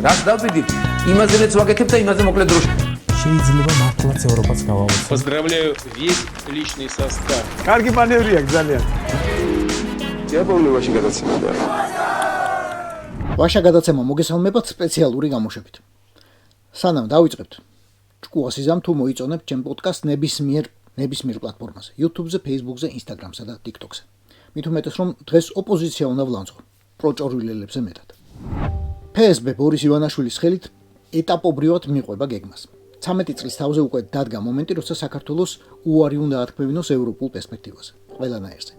რას დავბედით, იმაზე რაც ვაკეთებ და იმაზე მოკლედ დროში. შეიძლება მართლაც ევროპაც გავავოცოთ. Поздравляю весь личный состав. კარგი მანევრია ძალიან. დიაპოვნებაში გადაცემდა. ვაშა გადაცემა მოგესალმებათ სპეციალური გამოშვებით. სანამ დავიწყებთ, ჭკუას იზამ თუ მოიწონებთ ჩემ პოდკასტს ნებისმიერ პლატფორმაზე, YouTube-ზე, Facebook-ზე, Instagram-სა და TikTok-ზე. მით უმეტეს რომ დღეს ოპოზიცია უნდა ვლანძღო, პროჭორვილელებზე მეტად. PSB ბორის ივანაშვილის ხელით ეტაპობრივად მიყვება გეგმას. 13 წლის თავზე უკვე დადგა მომენტი, როცა საქართველოს უარი უნდა ათქმევინოს ევროპულ პერსპექტივაზე, ყველანაირზე.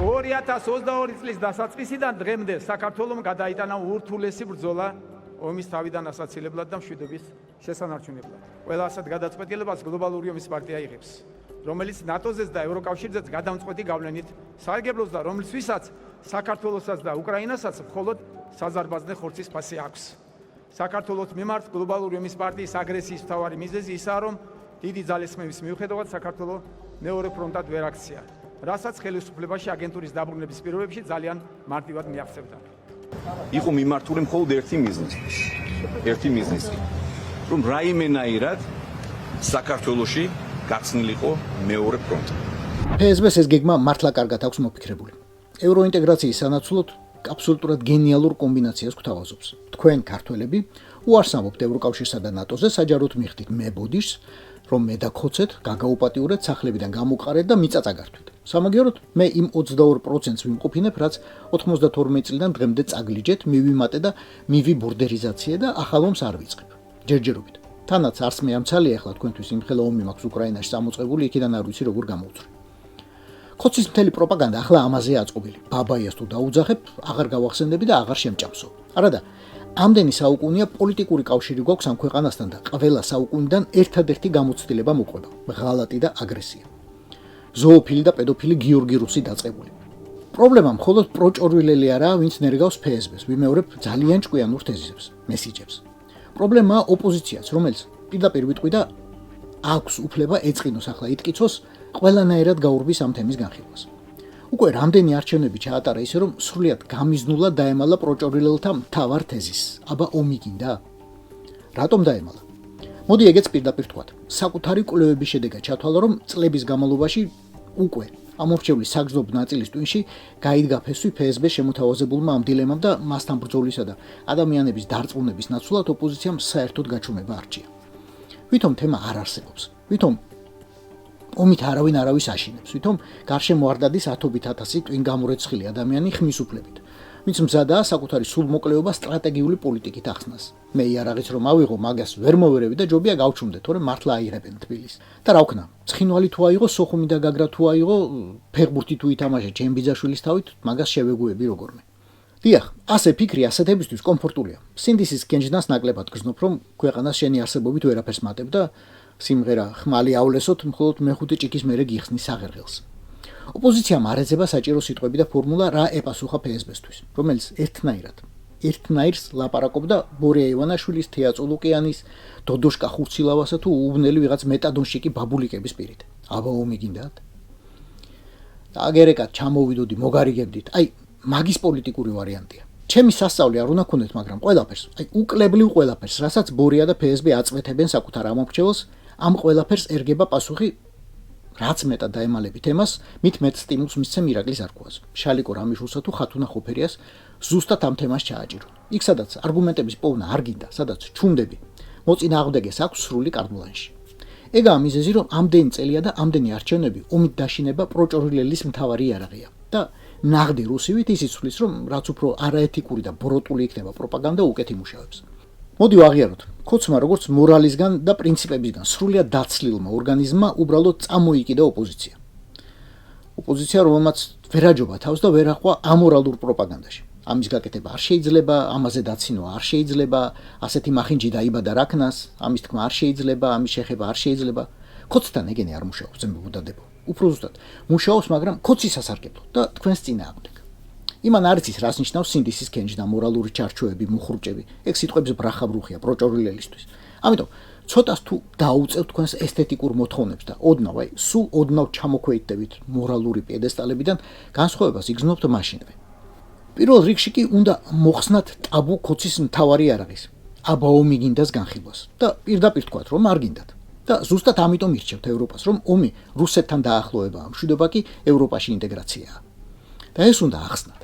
2022 წლის დასაწყისიდან დღემდე საქართველოს გადაიტანა ურთულესი ბრძოლა ომის თავიდან ასაცილებლად და მშვიდობის შესანარჩუნებლად. ყველა ასეთ გადაწყვეტილებას გლობალური ომის პარტია იღებს, რომელიც ნატოზეც და ევროკავშირზეც გადამწყვეტი გავლენით სარგებლობს და რომლისთვისაც საქართველოსაც და უკრაინასაც მხოლოდ საზარბაზნე ხორცის ფასი აქვს. საქართველოს მიმართ გლობალური ომის პარტიის აგრესიის მთავარი მიზეზი ისაა, რომ დიდი ძალისხმევის მიუხედავად საქართველოს მეორე ფრონტად ვერ აქცია, რასაც ხელისუფლებაში აგენტურის დაბრუნების პირობებში ძალიან მარტივად მიაღწევდა. იყო მიმართული მხოლოდ ერთი მიზნით, რომ რაიმენაირად საქართველოში გახსნილიყო მეორე ფრონტი. PSB-ს ეს გეგმა მართლა კარგად აქვს მოფიქრებული. ევროინტეგრაციის სანაცვლოდ აბსოლუტურად გენიალურ კომბინაციას გვთავაზობს. თქვენ ქართველები უარს ამბობთ ევროკავშირსა და ნატოზე, საჯაროდ მიხვდით მებოდიშს, რომ მე და ხოცეთ გაგაუპატიურეთ სახლებიდან გამოვყარეთ და მიწაწაგართვით. სამაგიეროდ მე იმ 22%-ს ვიმყოფინებ, რაც 92 წლიდან დღემდე წაგლიჯეთ, მივიმატე და მივიბურდერიზაციე და ახალ ომს არ ვიწყებ. ჯერჯერობით. თანაც არც მე ამცალია ახლა თქვენთვის იმხელა ომი მაქვს უკრაინაში წამოწყებული, იქიდან არ ვიცი როგორ გამოვწვრი. ხოცის მთელი პროპაგანდა ახლა ამაზეა აწყობილი. ბაბაიას თუ დაუძახებ, აღარ გავახსენდები და აღარ შემჭამსო. არადა, ამდენი საუკუნეა პოლიტიკური კავშირი გვაქვს ამ ქვეყანასთან და ყველა საუკუნიდან ერთადერთი გამოცდილება მოყვება, ღალატი და აგრესია. ზოოფილი და პედოფილი გიორგი რუსი დაწყებული. პრობლემა მხოლოდ პროჭორვილელი არაა, ვინც ნერგავს PSB-ს, ვიმეორებ ძალიან ჭკვიანურ თეზისებს, მესიჯებს. პრობლემაა ოპოზიციაც, რომელიც პირდაპირ ვიტყვი და აქვს უფლება ეწყინოს ახლა იტკიცოს ყველანაირად გაურბის ამ თემის განხილვას. უკვე რამდენი არჩევნები ჩაატარა ისე რომ სრულიად გამიზნულა დაემალა პროჭორვილელთა მთავარ თეზისს. აბა ომი გინდა? რატომ დაემალა? მოდი ეგეც პირდაპირ ვთქვათ. საკუთარი კვლევების შედეგად ჩათვალა რომ წლების განმავლობაში უკვე ამორჩევლის საგრძნობ ნაწილის ტვინში გაიდგა ფესვი PSB შემოთავაზებულმა ამ დილემამ და მასთან ბრძოლისა და ადამიანების დარწმუნების ნაცვლად ოპოზიციამ საერთოდ გაჩუმება არჩია. ვითომ თემა არ არსებობს. ვითომ ომით არავინ არავის აშინებს, ვითომ გარშემო არ დადის 10,000 ტვინ გამორეცხილი ადამიანი ხმის უფლებით. ვინც მზადაა საკუთარი სულმოკლეობა სტრატეგიული პოლიტიკით ახსნას. მე იარაღიც რომ ავიღო, მაგას ვერ მოვერევი და ჯობია გავჩუმდე, თორემ მართლა აიღებენ თბილისს. და რა ვქნა, ცხინვალი თუ აიღო, სოხუმი და გაგრა თუ აიღო, ფეხბურთი თუ ითამაშე ჩემ ბიძაშვილის თავით, მაგას შევეგუები როგორმე. დიახ, ასე ფიქრი ასეთებისთვის კომფორტულია. სინდისის კენჯდანს ნაკლებად გრძნობ, რომ ქვეყანას შენი არსებობით ვერაფერს მატებ და სიმღერა ხმალიავლესოთ, მხოლოდ მეხუთე ჭიქის მერე გიხსნის საღერღელს. ოპოზიციამ არ ეძება საჭირო სიტყვები და ფორმულა რა ეპასუხა PSB-სთვის, რომელიც ერთნაირს ლაპარაკობდა ბორია ივანაშვილის, თეა წულუკიანის, დოდოშკა ხურცილავასა თუ უბნელი ვიღაც მეტადონშიკი ბაბულიკების პირით. აბა ომი გინდათ? აგერეკად ჩამოვიდოდი, მოგარიგებდით. აი, მაგის პოლიტიკური ვარიანტია. ჩემი სასწავლი არ უნდა ქონდეთ, მაგრამ ყველაფერს, უკლებლივ ყველაფერს, რასაც ბორია და PSB აწყვეტებენ საკუთარ ამომრჩეველს, ამ ყველაფერს ერგება პასუხი, რაც მეტად დაემალებით ემას, მით მეტ სტიმულს მისცემ ირაკლის არქუაზე. შალიკო რამიშულსა თუ ხათუნა ხოფერიას ზუსტად ამ თემას ჩააჭირო. იქ სადაც არგუმენტების პოვნა არ გინდა, სადაც ჩუმდები, მოწინააღმდეგეს აქვს სრული კარტბლანში. ეგაა მიზეზი, რომ ამდენი წელია და ამდენი არჩევნები ომით დაშინება პროჭორვილელის მთავარი იარაღია და ნაღდი რუსივით ის იცვლის, რომ რაც უფრო არაეთიკური და ბროტული იქნება პროპაგანდა, უკეთ იმუშავებს. მოდი ვაღიაროთ, ხოცმა როგორც მორალისგან და პრინციპებისგან სრულიად დაცლილმა ორგანიზმმა უბრალოდ წამოიკიდა ოპოზიცია. ოპოზიცია, რომელმაც ვერაჯობა თავს და ვერ აყვა ამორალურ პროპაგანდაში. ამის გაკეთება არ შეიძლება, ამაზე დაცინვა არ შეიძლება, ასეთი მახინჯი დაიბადა რაკნას, ამის თქმა არ შეიძლება, ამის შეხება არ შეიძლება. ხოცთან ეგენი არ მუშაობს, ზემბუდადებო. უფრო ზუსტად, მუშაობს, მაგრამ ხოცის სასარგებლოდ და თქვენს წინააღმდეგ. იმან არ იცის, რას ნიშნავს სინდისის კენჯდა, მორალური ჩარჩოები, მუხრუჭები. ეგ სიტყვებზე ბრახაბრუხია პროჭორვილელისთვის. ამიტომ ცოტას თუ დაუწევთ თქვენს ესთეტიკურ მოთხოვნებს და ოდნავ, სულ ოდნავ ჩამოქვეითდებით მორალური პიედესტალებიდან, განსხვავებას იგრძნობთ მაშინვე. პირველ რიგში კი უნდა მოხსნათ ტაბუ ხოცის მთავარი იარაღის. აბა ომი გინდას განხილვას და პირდაპირ თქვათ, რომ არ გინდათ. და ზუსტად ამიტომ ირჩევთ ევროპას, რომ ომი რუსეთთან დაახლოებაა, მშვიდობა კი ევროპაში ინტეგრაციაა. და ეს უნდა ახსნათ.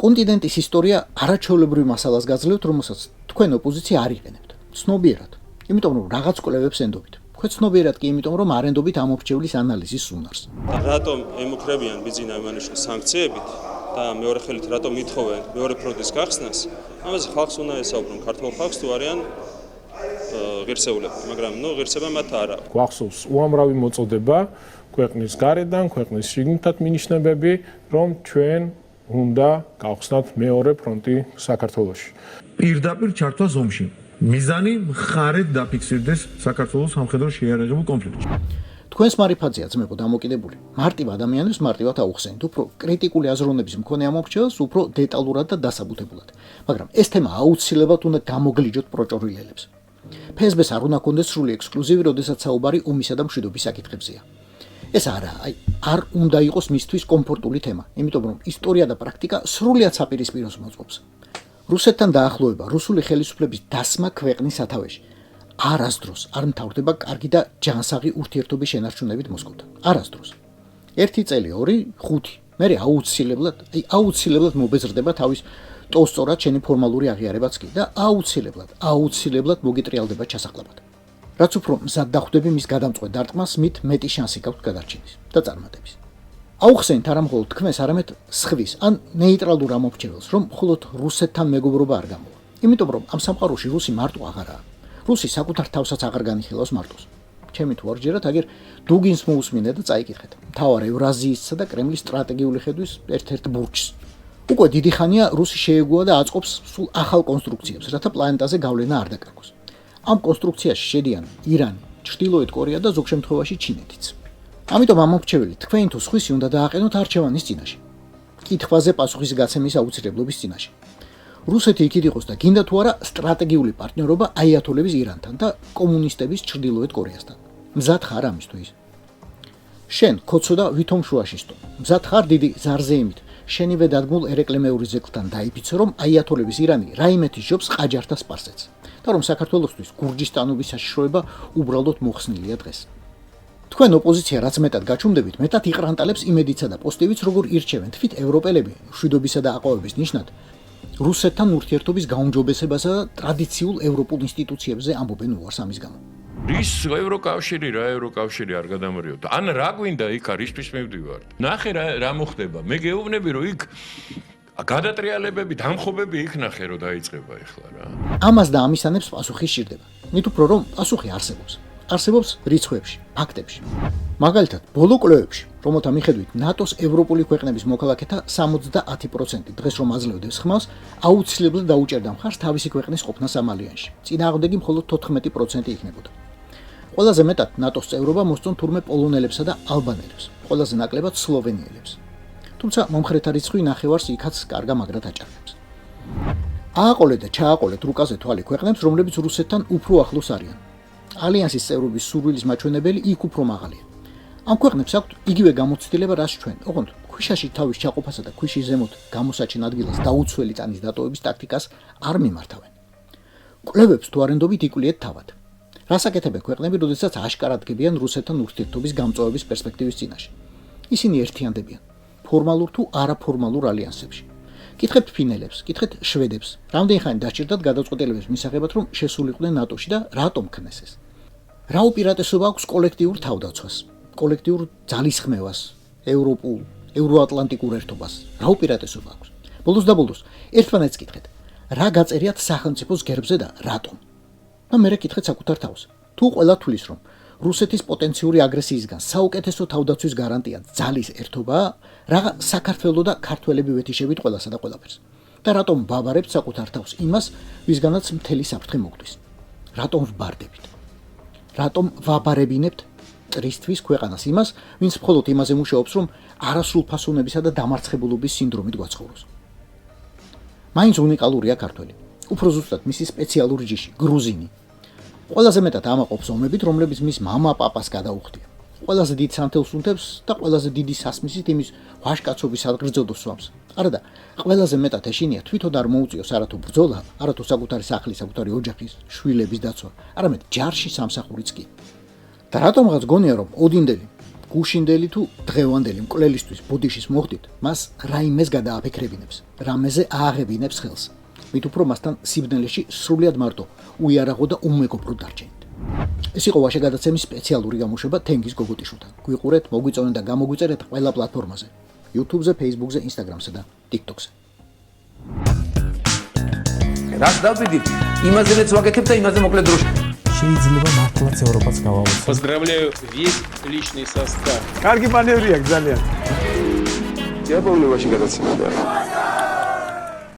კონტინენტის ისტორია არაჩვეულებრივ მასალას გაძლევთ, რომელსაც თქვენ ოპოზიცია არ იყენებთ. ცნობიერად, იმიტომ რომ რაღაც კვლევებს ენდობით. თქვენ ცნობიერად კი იმიტომ რომ არ ენდობით ამ ოფჩევლის ანალიზის უნარს. რატომ ემუქრებიან ბიძინა ივანიშვილის სანქციებით და მეორე ხელით რატომ ითხოვენ მეორე ფრონტის გახსნას? ამაზე ხალხს უნდა ესაუბრონ, ქართულ ხალხს თუ არიან ღირსეულები, მაგრამ ღირსება მათ არ აქვს. გვახსოვს უამრავი მოწოდება ქვეყნის გარედან, ქვეყნის შიგნითაც მინიშნებები, რომ ჩვენ უნდა გავხსნათ მეორე ფრონტი საქართველოში. პირდაპირ ჩართვა ომში. მიზანი მხარედ დაფიქსირდეს საქართველოს სამხედრო შეიარაღებულ კონფლიქტში. თქვენს მარიფაძეა ძმებო დამოკიდებული. მარტივ ადამიანებს მარტივად აუხსენით, უფრო კრიტიკული აზროვნების მქონე ამ ოფჩევას უფრო დეტალურად და დასაბუთებულად. მაგრამ ეს თემა აუცილებლად უნდა გამოგლიჯოთ პროჭორილელებს. ფესბეს არ უნდა კონდეს სრული ექსკლუზივი, როდესაც საუბარი ომისა და მშვიდობის საკითხებზეა. ეს არ უნდა იყოს მისთვის კომფორტული თემა, იმიტომ რომ ისტორია და პრაქტიკა სრულიად საპირისპიროს მოწყობს. რუსეთთან დაახლოება, რუსული ხელისუფლების დასმა ქვეყნის სათავეში არასდროს არ მთავრდება კარგი და ჯანსაღი ურთიერთობის შენარჩუნებით მოსკოვთან. არასდროს. 1 წელი, 2, 5, მერე აუცილებლად მობეზრდება თავის ტოლსტორად შენი ფორმალური აღიარებაც კი და აუცილებლად მოგიტრიალდება ჩასახლაბად. რაც უფრო მზად დახვდები მის გადამწყვეტ დარტყმას, მით მეტი შანსი გაქვთ გადარჩენის და წარმატების. აუხსენით არა მხოლოდ თქვენს, არამედ სხვის, ან ნეიტრალურ ამორჩეველს, რომ მხოლოდ რუსეთთან მეგობრობა არ გამოვა. იმიტომ რომ ამ სამყაროში რუსი მარტო აღარაა. რუსი საკუთარ თავსაც აღარ განიხილავს მარტოს. ჩემი თუ არ ჯერათ, აგერ დუგინს მოусმინე და წაიკითხეთ. მთავარ ევრაზიისა და კრემლის სტრატეგიული ხედვის ერთ-ერთ ბურჯს. უკვე დიდი ხანია რუსი შეეგუა და აწყობს სულ ახალ კონსტრუქციებს, რათა პლანეტაზე გავლენა არ დაკარგოს. ამ კონსტრუქციაში შედიან ირანი, ჩრდილოეთ კორეა და ზოგ შემთხვევაში ჩინეთიც. ამიტომ ამ ოფჩეველი თქვენ თუ სხვისი უნდა დააყენოთ არჩევანის წინაშე. კითხვაზე პასუხის გაცემის აუცილებლობის წინაშე. რუსეთი იქით იყოს და გინდა თუ არა სტრატეგიული პარტნიორობა აიათოლების ირანთან და კომუნისტების ჩრდილოეთ კორეასთან. მზად ხარ ამისთვის? შენ ქოცო და ვითომ შუაში სტო. მზად ხარ დიდი ზარზეიმით შენივე დადგმულ ერეკლე მეორე ზეკლთან დაიფიცო, რომ აიათოლების ირანი რაიმეთის ჯობს ყაჯართა სპარსეთს და რომ საქართველოსთვის გურჯისტანობის საშიშროება უბრალოდ მოხსნილია დღეს. თქვენ ოპოზიცია რაც მეტად გაჩუმდებით, მეტად იყრანტალებს იმედიცა და პოსტივიც, როგორ ირჩევენ თვით ევროპელები მშვიდობისა და აყვავების ნიშნად რუსეთთან ურთიერთობის გაუმჯობესებასა და ტრადიციულ ევროპულ ინსტიტუციებზე ამბობენ უარს ამის გამო. რის ევროკავშირი არ გადამრიოთ. ან რა გვინდა იქ არისთვის მივდივართ. ნახე რა მოხდება. მე გეუბნები რომ იქ გადატრიალებები, დამხობები იქ ნახე რომ დაიწყება ეხლა რა. ამას და ამისანებს პასუხი სჭირდება. მით უფრო რომ პასუხი არსებობს. არსებობს რიცხვებში, ფაქტებში. მაგალითად, ბოლო კვლევებში, რომელთა მიხედვით ნატოს ევროპული ქვეყნების მოქალაქეთა 70% დღეს რომ აძლევდეს ხმას, აუცილებლად დაუჭერდა მხარს თავისი ქვეყნის ყოფნას ამ ალიანსში. წინააღმდეგი მხოლოდ 14% იქნებოდა. ყველაზე მეტად ნატოს წევრობა მოსწონ თურმე პოლონელებსა და ალბანელებს, ყველაზე ნაკლებად სლოვენიელებს. თუმცა მომხრეთა რიცხვი ნახევარს იქაც კარგა მაგრად აჭარბებს. ააყოლეთ და ჩააყოლეთ რუკაზე თვალი ქვეყნებს, რომლებიც რუსეთთან უფრო ახლოს არიან. ალიანსის წევრობის სურვილის მაჩვენებელი იქ უფრო მაღალია. ამ ქვეყნებს აქვთ იგივე გამოცდილება, რაც ჩვენ. ოღონდ ქვიშაში თავის ჩაყოფასა და ქვიშის ზემოთ გამოსაჩენ ადგილას დაუცველი ტანის დატოვების ტაქტიკას არ მიმართავენ. კვლევებს თუ არ ენდობით იკვლიეთ თავად. რას აკეთებენ ქვეყნები, როდესაც აშკარად დგებიან რუსეთთან ურთიერთობის გამწვავების პერსპექტივის წინაშე? ისინი ერთიანდებიან ფორმალურ თუ არაფორმალურ ალიანსებში. კითხებთ ფინელებს, კითხეთ შვედებს, რამდენი ხანი დაჭირდათ გადაწყვეტილებების მისაღებად, რომ შესულიყვნენ ნატოში და რატომ ქნეს ეს? რა უპირატესობა აქვს კოლექტიურ თავდაცვას, კოლექტიურ ძალისხმევას, ევროატლანტიკურ ერთობას? რა უპირატესობა აქვს? ბოლოს და ბოლოს ერთმანეთს კითხეთ, რა გაწერიათ სახელმწიფოს გერბზე და რატომ? და მერე კითხეთ საკუთარ თავს. თუ ყველა თulis რომ რუსეთის პოტენციური აგრესიისგან საუკეთესო თავდაცვის გარანტია ძალის ერთობაა, რაღა საქართველოს და ქართველები ვეთიშებით ყველასა და ყველაფერს. და რატომ ვაბარებთ საკუთარ თავს იმას, ვისგანაც მთელი საფრთხე მოგდის? რატომ ვბარდებით? რატომ ვაბარებინებთ ტრისთვის ქვეყანას იმას, ვინც მხოლოდ იმაზე მუშაობს, რომ არასრულფასოვნებისა და დამარცხებულობის სინდრომით გვაცხოვროს? მაინც უნიკალურია ქართველი. უფრო ზუსტად მისი სპეციალური ჯიში, გრუზინი. ყველაზე მეტად ამაყობს ომებით, რომლებიც მის მამა-პაპას გადაუხდია. ყველაზე დიდ სამთელს უნდებს და ყველაზე დიდი სასმისით იმის ვაჟკაცობის ადგრძელოს სვამს. არადა, ყველაზე მეტად ეშინია თვითონ არ მოუწიოს არათუ ბრძოლა, არათუ საკუთარი სახლის, საკუთარი ოჯახის, შვილების დაცვა, არამედ ჯარში სამსახურიც კი. და რატომღაც გონია რომ ოდინდელი, გუშინდელი თუ დღევანდელი მკვლელისთვის ბოდიშის მოხდით, მას რაიმეს გადააფიქრებინებს, რამეზე ააღებინებს ხელს. მით უფრო მასთან სიბნელეში სრულიად მარტო, უიარაღო და უმეგობრო დარჩენით. ეს იყო ვაშე გადაცემის სპეციალური გამოშვება თენგიზ გოგოტიშვილთან. გვიყურეთ, მოგვიწონეთ და გამოგვიწერეთ ყველა პლატფორმაზე: YouTube-ზე, Facebook-ზე, Instagram-ზე და TikTok-ზე. რაც დავდივით, იმაზეც ვაკეთებ და იმაზე მოკლედ დროში. შეიძლება მართლაც ევროპას გავავოცოთ. Поздравляю весь личный состав. კარგი მანევრია ძალიან. დიაპოვნებაში გადაცემდა.